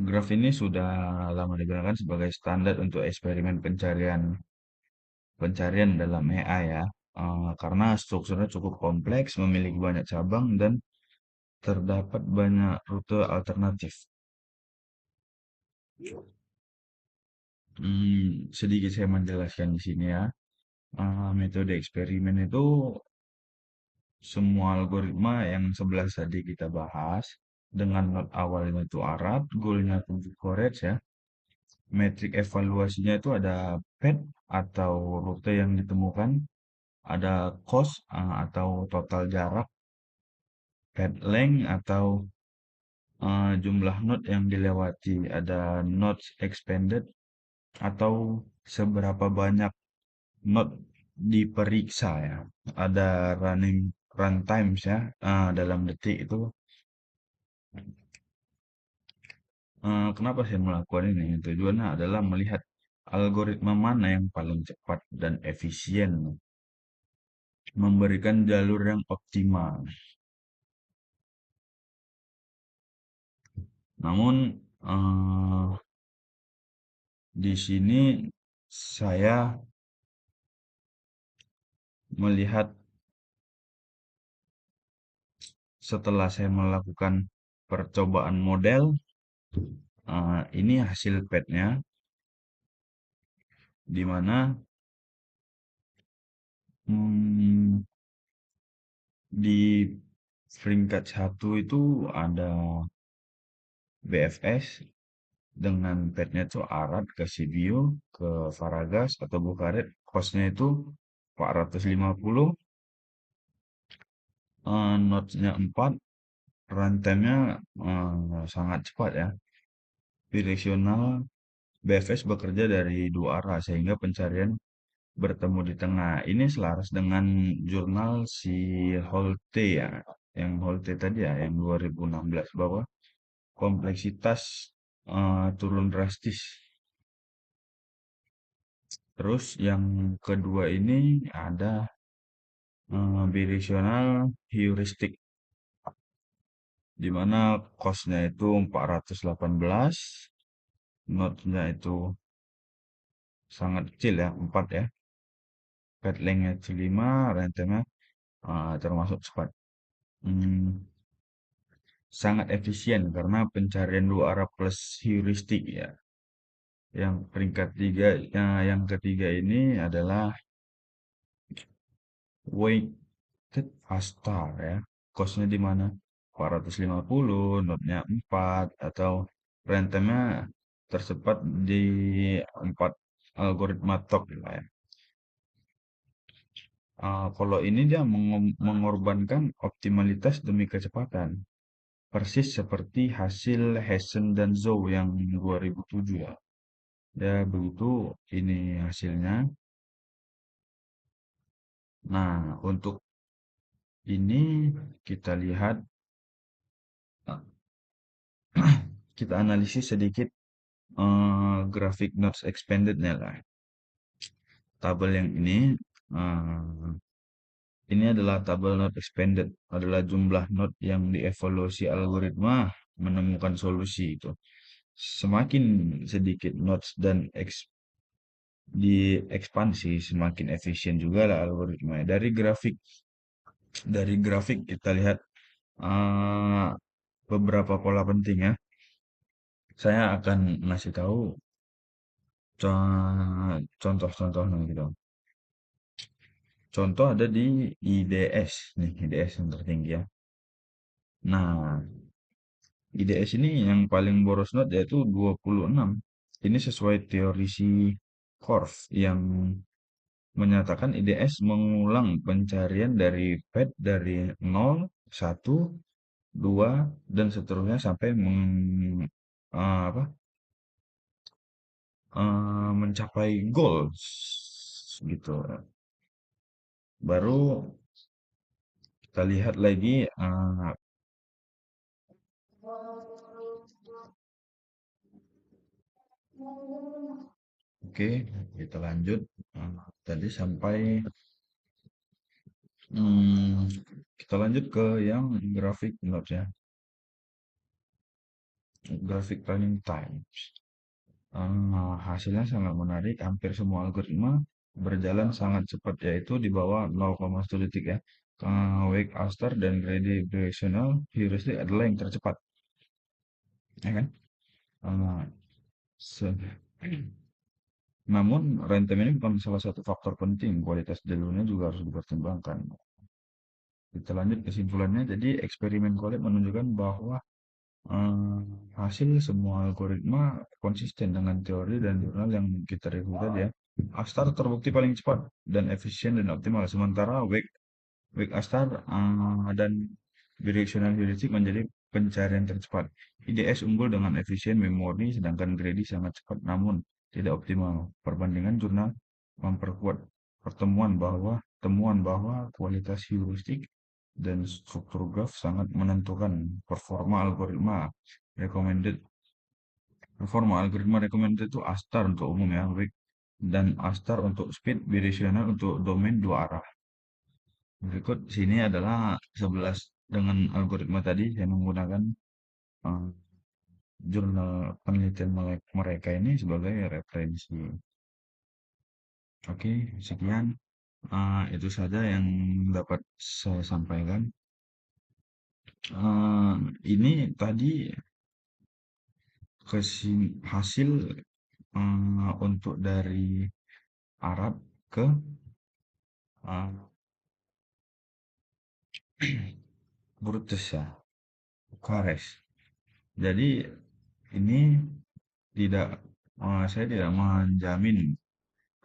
Graph ini sudah lama digunakan sebagai standar untuk eksperimen pencarian dalam AI ya. Karena strukturnya cukup kompleks, memiliki banyak cabang dan terdapat banyak rute alternatif. Sedikit saya menjelaskan di sini ya. Metode eksperimen itu semua algoritma yang sebelah tadi kita bahas dengan not awalnya itu arat, goalnya itu coverage ya. Metrik evaluasinya itu ada PET atau rute yang ditemukan, ada cost atau total jarak, path length atau jumlah node yang dilewati, ada nodes expanded atau seberapa banyak node diperiksa ya. Ada runtimes ya, dalam detik itu. Kenapa saya melakukan ini? Tujuannya adalah melihat algoritma mana yang paling cepat dan efisien memberikan jalur yang optimal. Namun di sini saya melihat setelah saya melakukan percobaan model, ini hasil petnya di mana hmm, di peringkat satu itu ada BFS dengan petnya itu Arad ke Sibio ke Faragas atau Bukaret, costnya itu 450, notesnya 4, runtime-nya sangat cepat ya. Directional BFS bekerja dari dua arah sehingga pencarian bertemu di tengah. Ini selaras dengan jurnal si Holte ya, yang Holte tadi ya, yang 2016 bahwa kompleksitas turun drastis. Terus yang kedua ini ada bidirectional heuristic, di mana cost-nya itu 418, node-nya itu sangat kecil ya, 4 ya, path length-nya itu 5, runtime-nya termasuk cepat. Hmm, sangat efisien karena pencarian dua arah plus heuristik ya. Yang peringkat tiga, yang ketiga ini adalah weighted star ya. Costnya di mana? 450, notnya 4 atau runtime-nya tersepat di 4 algoritma top lah ya. Kalau ini dia mengorbankan optimalitas demi kecepatan. Persis seperti hasil Hessen dan Zhou yang 2007 ya. Ya begitu ini hasilnya. Nah, untuk ini kita lihat, eh, kita analisis sedikit grafik nodes expanded-nya lah. Tabel yang eh, ini adalah tabel node expanded, adalah jumlah node yang dievaluasi algoritma menemukan solusi itu. Semakin sedikit nodes dan diekspansi, semakin efisien juga lah algoritma. Dari grafik kita lihat eh, beberapa pola penting ya. Saya akan ngasih tahu contoh-contohnya gitu. Contoh ada di IDS nih, IDS yang tertinggi ya. Nah, IDS ini yang paling boros note yaitu 26. Ini sesuai teori si Korf yang menyatakan IDS mengulang pencarian dari pet dari 0, 1, 2, dan seterusnya sampai apa, mencapai goals gitu. Baru kita lihat lagi, oke, kita lanjut. Tadi sampai kita lanjut ke yang grafik notes ya. Graphic Planning Times. Hasilnya sangat menarik, hampir semua algoritma berjalan sangat cepat, yaitu di bawah 0,1 detik ya. Wake Astar dan Grady Directional Heuristic adalah yang tercepat, ya kan? Eh, se- Namun, random ini bukan salah satu faktor penting, kualitas jalurnya juga harus dipertimbangkan. Kita lanjut kesimpulannya, jadi eksperimen Colette menunjukkan bahwa eh, hasil semua algoritma konsisten dengan teori dan jurnal yang kita review tadi ya. Astar terbukti paling cepat dan efisien dan optimal, sementara Wake Astar dan Bidirectional Heuristic menjadi pencarian tercepat. IDS unggul dengan efisien memori, sedangkan Grady sangat cepat namun tidak optimal. Perbandingan jurnal memperkuat temuan bahwa kualitas heuristik dan struktur graf sangat menentukan performa algoritma recommended. Performa algoritma recommended itu Astar untuk umum ya, dan Astar untuk speed, bidirectional untuk domain dua arah. Berikut sini adalah 11 dengan algoritma tadi yang menggunakan eh, jurnal penelitian mereka ini sebagai referensi. Oke, sekian. Itu saja yang dapat saya sampaikan. Ini tadi hasil untuk dari Arab ke eh, Brutus ya, Bukares. Jadi ini tidak, saya tidak menjamin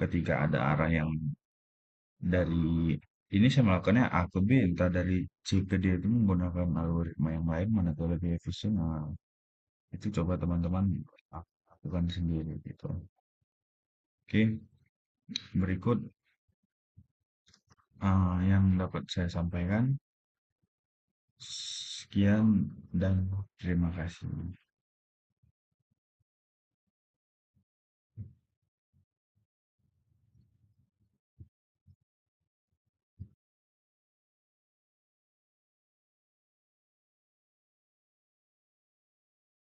ketika ada arah yang dari ini saya melakukannya A ke B, entah dari C ke D itu menggunakan algoritma yang lain mana yang lebih efisien. Nah, itu coba teman-teman lakukan sendiri gitu. Oke, berikut yang dapat saya sampaikan. Sekian dan terima kasih.